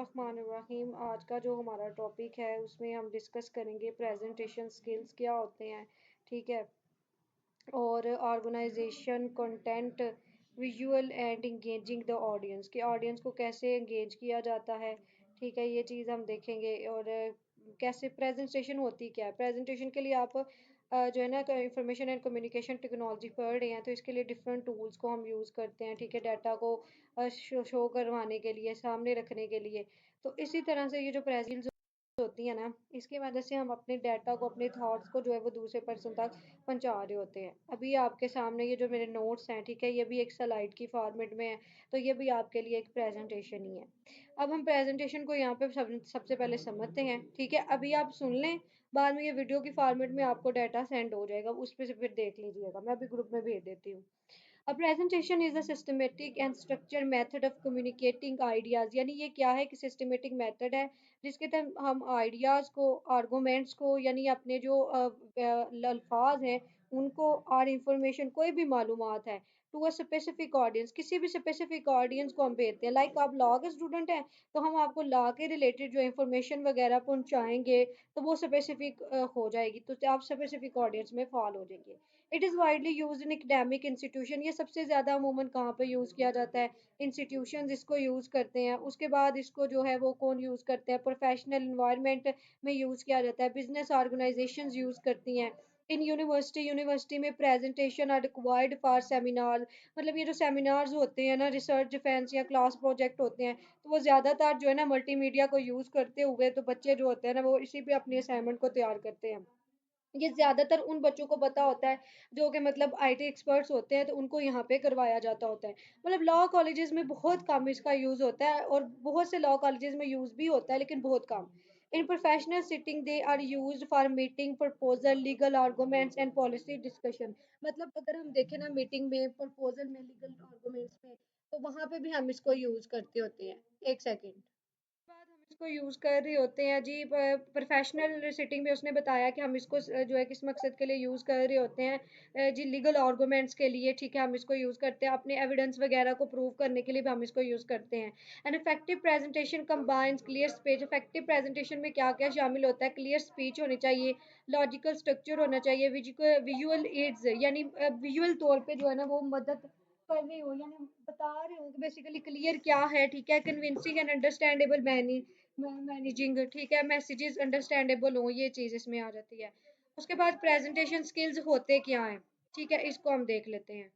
बिस्मिल्लाहिर्रहमानिर्रहीम। आज का जो हमारा टॉपिक है उसमें हम डिस्कस करेंगे प्रेजेंटेशन स्किल्स क्या होते हैं। ठीक है। और organisation content visual and engaging the audience कि ऑडियंस को कैसे इंगेज किया जाता है। ठीक है, ये चीज़ हम देखेंगे। और कैसे प्रेजेंटेशन होती क्या है। प्रेजेंटेशन के लिए आप जो है ना इंफॉर्मेशन एंड कम्युनिकेशन टेक्नोलॉजी पढ़ रहे हैं तो इसके लिए डिफरेंट टूल्स को हम यूज़ करते हैं। ठीक है, डाटा को शो करवाने के लिए, सामने रखने के लिए। तो इसी तरह से ये जो प्रेजेंट होती है ना, इसकी वजह से हम अपने डाटा को, अपने थॉट्स को जो है वो दूसरे पर्सन तक पहुंचा रहे होते हैं। अभी आपके सामने ये जो मेरे नोट्स हैं, ठीक है, ये भी एक स्लाइड की फॉर्मेट में है। तो ये भी आपके लिए एक प्रेजेंटेशन ही है। अब हम प्रेजेंटेशन को यहाँ पे सबसे पहले समझते हैं। ठीक है, अभी आप सुन लें, बाद में ये वीडियो की फॉर्मेट में आपको डाटा सेंड हो जाएगा, उस पर से फिर देख लीजिएगा। मैं भी ग्रुप में भेज देती हूँ। A presentation is a systematic and structured method of communicating ideas। यानी ये क्या है कि सिस्टमेटिक मेथड है जिसके तहत हम आइडियाज़ को, आर्गूमेंट्स को, यानी अपने जो अल्फाज हैं उनको, और इंफॉर्मेशन, कोई भी मालूमात है, टू अ स्पेसिफिक ऑडियंस, किसी भी स्पेसिफिक ऑडियंस को हम भेजते हैं। लाइक आप लॉ के स्टूडेंट हैं तो हम आपको लॉ के रिलेटेड जो इंफॉर्मेशन वगैरह पहुंचाएंगे तो वो स्पेसिफिक हो जाएगी, तो आप स्पेसिफिक ऑडियंस में फॉल हो जाएंगे। It is widely use in academic institution. ये सबसे ज़्यादा अमूमन कहाँ पे यूज़ किया जाता है? इंस्टीट्यूशन इसको यूज़ करते हैं। उसके बाद इसको जो है वो कौन यूज़ करते हैं? प्रोफेशनल इन्वायरमेंट में यूज़ किया जाता है, बिजनेस ऑर्गेनाइजेशंस यूज़ करती हैं। इन यूनिवर्सिटी में presentation are required for seminar. मतलब ये जो सेमिनार्स होते हैं ना, रिसर्च डिफेंस या क्लास प्रोजेक्ट होते हैं, तो वो ज़्यादातर जो है ना मल्टीमीडिया को यूज़ करते हुए, तो बच्चे जो होते हैं ना वो इसी पे अपनी असाइनमेंट को तैयार करते हैं। ये ज़्यादातर उन बच्चों को पता होता है जो कि मतलब आईटी एक्सपर्ट्स होते हैं, तो उनको यहाँ पे करवाया जाता होता है। मतलब लॉ कॉलेजेस में बहुत कम इसका यूज़ होता है, और बहुत से लॉ कॉलेजेस में यूज़ भी होता है लेकिन बहुत कम। In professional setting they are used for meeting proposal, legal arguments and policy discussion. मतलब अगर हम देखें ना, मीटिंग में, प्रपोजल में, लीगल आर्गूमेंट्स में, तो वहाँ पे भी हम इसको यूज़ करते होते हैं। एक सेकेंड। बाद हम इसको यूज़ कर रहे होते हैं जी। प्रोफेशनल सिटिंग में उसने बताया कि हम इसको जो है किस मकसद के लिए यूज़ कर रहे होते हैं। जी, लीगल आर्गूमेंट्स के लिए। ठीक है, हम इसको यूज़ करते हैं अपने एविडेंस वगैरह को प्रूव करने के लिए भी हम इसको यूज़ करते हैं। An effective presentation combines clear speech. Effective presentation में क्या क्या शामिल होता है? क्लियर स्पीच होनी चाहिए, लॉजिकल स्ट्रक्चर होना चाहिए, विजुअल एड्स, यानी विजुअल तौर पे जो है ना वो मदद कर रही हो, यानी बता रहे हो कि बेसिकली क्लियर क्या है। ठीक है, कन्विंसिंग एंड अंडरस्टैंडेबल मैनेजिंग। ठीक है, मैसेजेस अंडरस्टैंडेबल हो, ये चीज़ इसमें आ जाती है। उसके बाद प्रेजेंटेशन स्किल्स होते क्या हैं? ठीक है, इसको हम देख लेते हैं।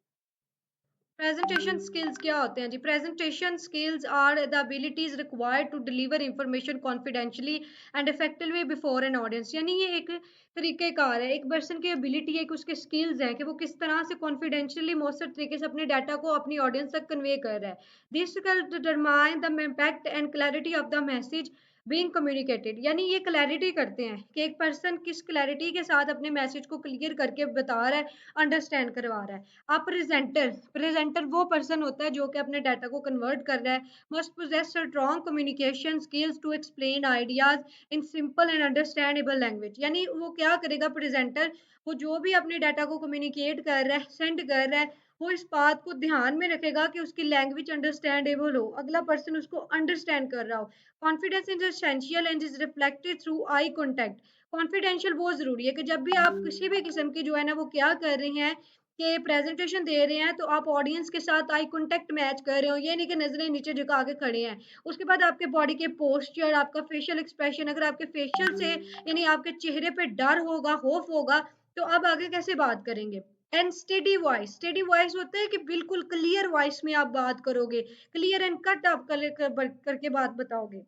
प्रेजेंटेशन स्किल्स क्या होते हैं जी? Presentation skills are the abilities required to deliver information confidentially and effectively before an audience. यानी ये एक तरीकेकार है, एक पर्सन की एबिलिटी है कि उसके स्किल्स हैं कि वो किस तरह से कॉन्फिडेंशियली मौसर तरीके से अपने डाटा को अपनी ऑडियंस तक कन्वे कर रहा है। This can determine the impact and clarity of the message being communicated. यानी ये क्लैरिटी करते हैं कि एक पर्सन किस क्लैरिटी के साथ अपने मैसेज को क्लियर करके बता रहा है, अंडरस्टैंड करवा रहा है। अब प्रेजेंटर वो पर्सन होता है जो कि अपने डाटा को कन्वर्ट कर रहा है। Must possess strong communication skills to explain ideas in simple and understandable language. यानी वो क्या करेगा प्रेजेंटर? वो जो भी अपने डाटा को कम्युनिकेट कर रहा है, सेंड कर रहा है, वो इस बात को ध्यान में रखेगा कि उसकी लैंग्वेज अंडरस्टैंडेबल हो, अगला पर्सन उसको अंडरस्टैंड कर रहा हो। Confidence is essential and is reflected through eye contact. Confidential बहुत जरूरी है कि जब भी आप किसी भी किस्म की जो है ना वो क्या कर रही हैं कि प्रेजेंटेशन दे रहे हैं, तो आप ऑडियंस के साथ आई कांटेक्ट मैच कर रहे हो। ये नहीं कि नजरें नीचे झुका के खड़े हैं। उसके बाद आपके बॉडी के पोस्चर, आपका फेशियल एक्सप्रेशन, अगर आपके फेशियल से यानी आपके चेहरे पे डर होगा, खौफ होगा, तो आप आगे कैसे बात करेंगे? एंड स्टेडी वॉइस होता है कि बिल्कुल क्लियर वॉइस में आप बात करोगे, क्लियर एंड कट आप करके बात बताओगे।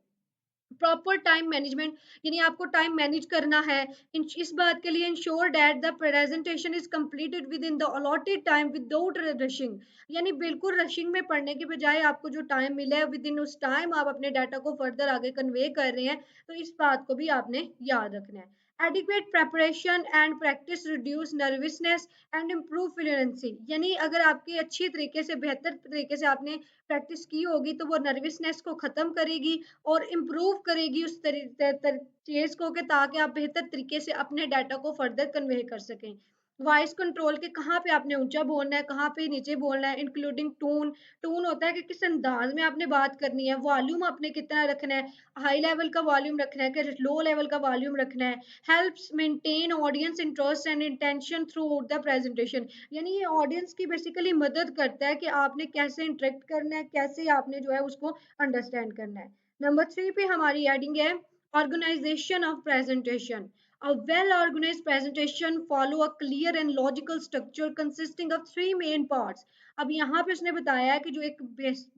प्रॉपर टाइम मैनेजमेंट, यानी आपको टाइम मैनेज करना है। इस बात के लिए ensure that the presentation is completed with in the allotted time without rushing. यानी बिल्कुल रशिंग में पढ़ने के बजाय आपको जो टाइम मिला है विद इन उस टाइम आप अपने डाटा को फर्दर आगे कन्वे कर रहे हैं, तो इस बात को भी आपने याद रखना है। Adequate preparation and practice reduce nervousness and improve fluency. यानी अगर आपकी अच्छी तरीके से, बेहतर तरीके से आपने प्रैक्टिस की होगी तो वो नर्वसनेस को ख़त्म करेगी और इम्प्रूव करेगी उस चीज़ को कि ताकि आप बेहतर तरीके से अपने डाटा को फर्दर कन्वे कर सकें। वॉइस कंट्रोल के कहाँ पे आपने ऊंचा बोलना है, कहाँ पे नीचे बोलना है, इंक्लूडिंग टून। टून होता है कि किस अंदाज में आपने बात करनी है, वॉल्यूम आपने कितना रखना है, हाई लेवल का वॉल्यूम रखना है कि लो लेवल का वॉल्यूम रखना है। Helps maintain audience interest and intention through out the presentation. यानी ये ऑडियंस की बेसिकली मदद करता है कि आपने कैसे इंटरेक्ट करना है, कैसे आपने जो है उसको अंडरस्टैंड करना है। नंबर 3 पे हमारी एडिंग है organisation of presentation. A well-organized presentation follow a clear and logical structure consisting of three main parts. अब यहाँ पे उसने बताया है कि जो एक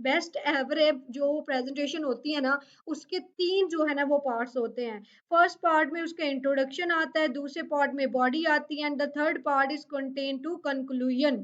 बेस्ट एवरेज जो प्रेजेंटेशन होती है ना, उसके तीन जो है ना वो पार्ट्स होते हैं। फर्स्ट पार्ट में उसका इंट्रोडक्शन आता है, दूसरे पार्ट में बॉडी आती है, and the third part is contain two conclusion.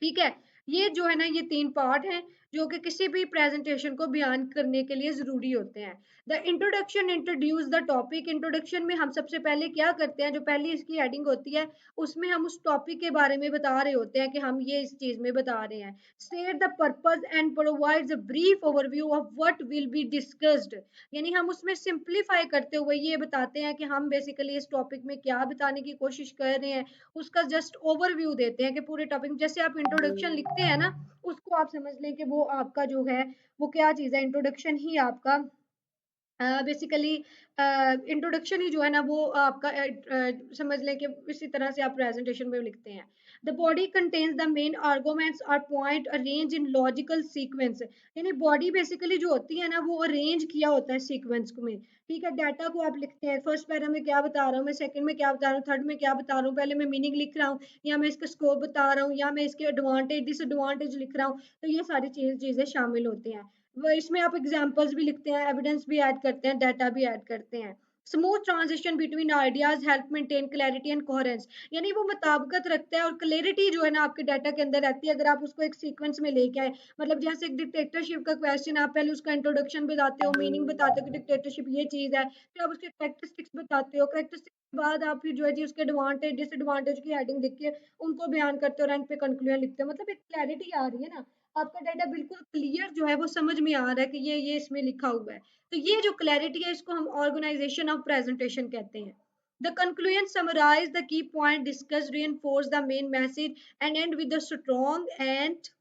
ठीक है, ये जो है ना ये तीन पार्ट हैं जो कि किसी भी प्रेजेंटेशन को बयान करने के लिए जरूरी होते हैं। The introduction introduce the topic. Introduction में हम सबसे पहले क्या करते हैं, जो पहली इसकी हेडिंग होती है उसमें हम उस टॉपिक के बारे में बता रहे होते हैं कि हम ये इस चीज में बता रहे हैं। State the purpose and provides a brief overview of what will be discussed. यानी हम उसमें सिंप्लीफाई करते हुए ये बताते हैं कि हम बेसिकली इस टॉपिक में क्या बताने की कोशिश कर रहे हैं, उसका जस्ट ओवरव्यू देते हैं कि पूरे टॉपिक जैसे आप इंट्रोडक्शन लिखते हैं ना, उसको आप समझ लें कि वो आपका जो है वो क्या चीज़ है, इंट्रोडक्शन ही आपका बेसिकली इंट्रोडक्शन ही जो है ना वो आपका समझ लें कि इसी तरह से आप प्रेजेंटेशन में लिखते हैं। The body contains the main arguments or point arrange in logical sequence. यानी बॉडी बेसिकली जो होती है ना वो अरेंज किया होता है सीक्वेंस में। ठीक है, डाटा को आप लिखते हैं, फर्स्ट पैरा में क्या बता रहा हूँ मैं, सेकंड में क्या बता रहा हूँ, थर्ड में क्या बता रहा हूँ, पहले मैं मीनिंग लिख रहा हूँ या मैं इसका स्कोप बता रहा हूँ या मैं इसके एडवांटेज डिसएडवांटेज लिख रहा हूँ। तो ये सारी चीजें शामिल होती हैं। वो इसमें आप एग्जांपल्स भी लिखते हैं, एविडेंस भी ऐड करते हैं, डाटा भी ऐड करते हैं। Smooth transition between ideas help maintain clarity and coherence. यानी वो मुताबिकत रखता है और क्लैरिटी जो है ना आपके डाटा के अंदर रहती है अगर आप उसको एक सीक्वेंस में लेके आए। मतलब जैसे एक डिक्टेटरशिप का क्वेश्चन, आप पहले उसका इंट्रोडक्शन बताते हो, मीनिंग बताते हो कि डिक्टेटरशिप ये चीज है, फिर आप उसके करेक्टरिस्टिक्स बताते हो, करेक्टरिस्टिक्स के बाद आप फिर जो है जी उसके एडवांटेज डिसएडवांटेज की हेडिंग लिख के उनको बयान करते हो और एंड पे कंक्लूजन लिखते हो। मतलब एक क्लैरिटी आ रही है ना, आपका डाटा बिल्कुल क्लियर जो है वो समझ में आ रहा है कि ये इसमें लिखा हुआ है। तो ये जो क्लैरिटी है इसको हम ऑर्गेनाइजेशन ऑफ प्रेजेंटेशन कहते हैं। The conclusion summarise the key point discuss reinforce the main message and end with a strong and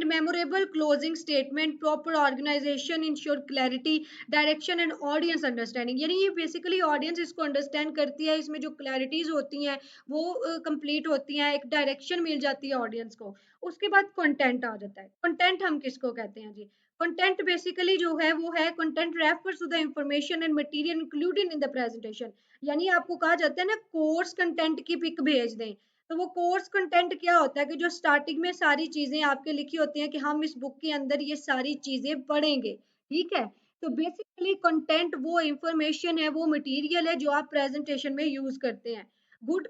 memorable closing statement. Proper organization ensure clarity direction and audience understanding। यानी ये basically audience इसको understand करती है, इसमें जो clarities होती हैं वो कंप्लीट होती हैं, एक डायरेक्शन मिल जाती है ऑडियंस को। उसके बाद कंटेंट आ जाता है। कंटेंट हम किसको कहते हैं जी, कंटेंट बेसिकली जो है वो है content refers to the information and material included in the presentation. यानी आपको कहा जाता है ना कोर्स कंटेंट की पिक भेज दें, तो वो कोर्स कंटेंट क्या होता है कि जो स्टार्टिंग में सारी चीजें आपके लिखी होती हैं कि हम इस बुक के अंदर ये सारी चीजें पढ़ेंगे। ठीक है, तो बेसिकली कंटेंट वो इंफॉर्मेशन है, वो मटेरियल है जो आप प्रेजेंटेशन में यूज करते हैं। Good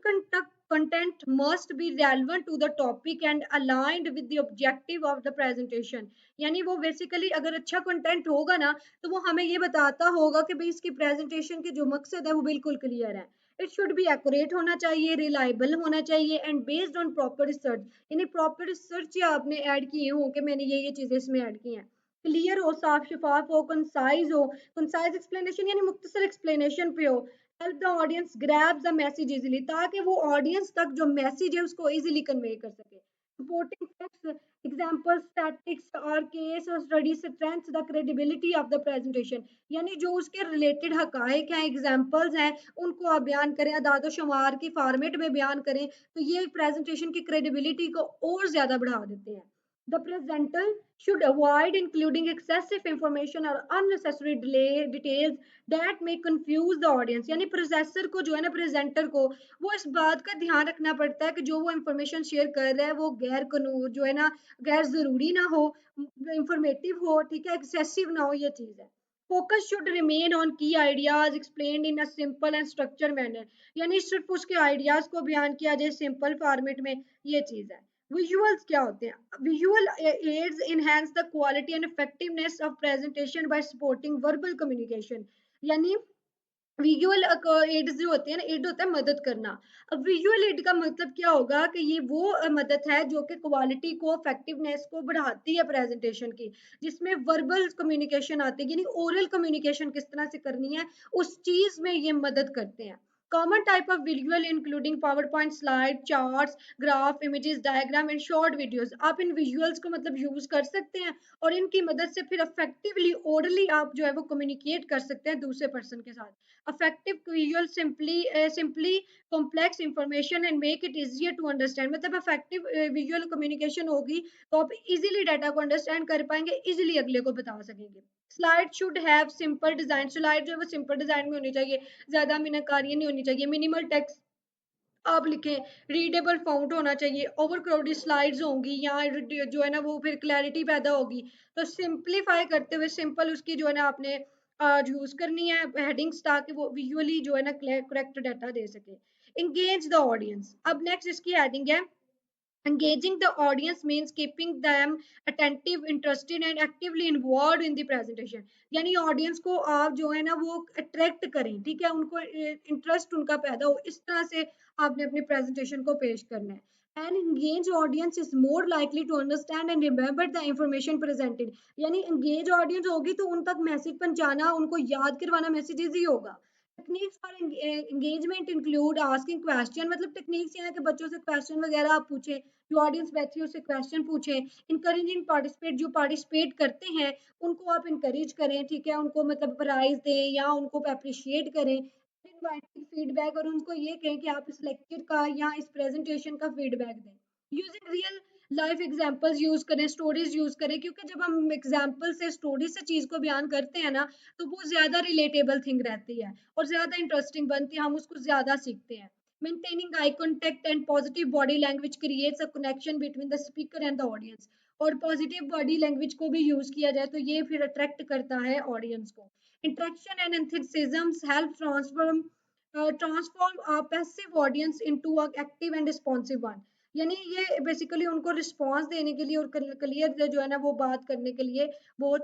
content must be relevant to the topic and aligned with the objective of the presentation। यानी वो बेसिकली अगर अच्छा कंटेंट होगा ना तो वो हमें ये बताता होगा कि भाई इसकी प्रेजेंटेशन के जो मकसद है वो बिल्कुल क्लियर है। इट शुड बी एक्यूरेट होना चाहिए, रिलायबल होना चाहिए and based on proper research. यानी प्रॉपर रिसर्च आपने ऐड किए हो कि मैंने ये चीजें इसमें ऐड की हैं। क्लियर हो, साफ शफाफ हो, कंसाइज हो, कंसाइज एक्सप्लेनेशन यानी मुख्तसर एक्सप्लेनेशन पे हो। Help the audience grab the message easily, ताकि वो ऑडियंस तक जो मैसेज है उसको इजीली कन्वे कर सके। सपोर्टिंग फैक्ट्स एग्जांपल स्टैटिस्टिक्स और केस और study strengths the credibility of the presentation. यानी जो उसके रिलेटेड हकायक हैं, एग्जांपल्स हैं, उनको आप बयान करें, अदाद शुमार की फॉर्मेट में बयान करें, तो ये प्रेजेंटेशन की क्रेडिबिलिटी को और ज्यादा बढ़ा देते हैं। The presenter should avoid including excessive information or unnecessary details that may confuse the audience। यानी प्रोसेसर को जो है ना प्रेजेंटर को वो इस बात का ध्यान रखना पड़ता है कि जो वो इंफॉर्मेशन शेयर कर रहा है वो गैर कानून जो है ना गैर जरूरी ना हो, इंफॉर्मेटिव हो, ठीक है, एक्सेसिव ना हो, ये चीज है। फोकस शुड रिमेन ऑन की ideas explained in a simple and structure manner. यानी सिर्फ उसके आइडियाज को बयान किया जाए सिंपल फॉर्मेट में, ये चीज है। विजुअल्स क्या होते हैं, visual aids enhance the quality and effectiveness of presentation by supporting verbal communication। यानी विजुअल एड्स जो होते हैं ना, एड होता है मदद करना। अब विजुअल एड का मतलब क्या होगा कि ये वो मदद है जो कि क्वालिटी को, इफेक्टिवनेस को बढ़ाती है प्रेजेंटेशन की, जिसमें वर्बल कम्युनिकेशन आती है, यानी ओरल कम्युनिकेशन किस तरह से करनी है, उस चीज में ये मदद करते हैं। Common type of visual including power point slide, charts, graph, images, diagram and short videos. आप इन विजुअल्स को मतलब यूज कर सकते हैं और इनकी मदद से फिर इफेक्टिवली ओरली आप जो है वो कम्युनिकेट कर सकते हैं दूसरे पर्सन के साथ। effective visual simply complex information and make it easier to understand। मतलब effective visual communication होगी तो आप easily डाटा को अंडरस्टैंड कर पाएंगे, easily अगले को बता सकेंगे। Slide should have simple design, slide जो है वो सिंपल डिजाइन में होनी चाहिए, ज्यादा मीनाकारी नहीं होनी चाहिए, मिनिमल टेक्स्ट आप लिखें, रीडेबल फाउंट होना चाहिए। ओवर क्राउडेड स्लाइड्स होंगी या जो है ना वो फिर क्लैरिटी पैदा होगी, तो सिंपलीफाई करते हुए सिंपल उसकी जो है ना आपने यूज करनी है हेडिंग्स, ताकि वो विजुअली जो है ना करेक्ट डाटा दे सके। इंगेज द ऑडियंस, अब नेक्स्ट इसकी हेडिंग है engaging the audience means keeping them attentive, interested and actively involved in the presentation। यानी ऑडियंस को आप जो है ना वो अट्रैक्ट करें, ठीक है, उनको इंटरेस्ट उनका पैदा हो, इस तरह से आपने अपनी प्रेजेंटेशन को पेश करना है। An engaged audience is more likely to understand and remember the information presented। यानी engaged audience होगी तो उन तक मैसेज पहुंचाना, उनको याद करवाना मैसेज इजी होगा। Techniques for engagement include asking question, मतलब टेक्निक्स ये है कि बच्चों से क्वेश्चन वगैरह आप पूछें, जो ऑडियंस बैठी है उससे क्वेश्चन पूछें। इनकरेजिंग पार्टिसिपेट, जो पार्टिसिपेट करते हैं उनको आप इनकरेज करें, ठीक है, उनको मतलब प्राइज दें या उनको अप्रिशिएट करें। इनवाइटिंग फीडबैक, और उनको ये कहें कि आप इस लेक्चर का या इस प्रेजेंटेशन का फीडबैक दें। Using real life examples use करें, स्टोरीज यूज करें, क्योंकि जब हम एग्जांपल से, स्टोरी से चीज को बयान करते हैं ना, तो वो ज्यादा रिलेटेबल थिंग रहती है और ज्यादा इंटरेस्टिंग बनती है, हम उसको ज्यादा सीखते हैं। Maintaining eye contact and positive body language creates a connection between the speaker and the audience। और पॉजिटिव बॉडी लैंग्वेज को भी यूज किया जाए तो ये फिर अट्रैक्ट करता है ऑडियंस को। Interaction and enthusiasm help transform a passive audience into a active and responsive one. यानी ये बेसिकली उनको रिस्पॉन्स देने के लिए और क्लियर जो है ना वो बात करने के लिए वो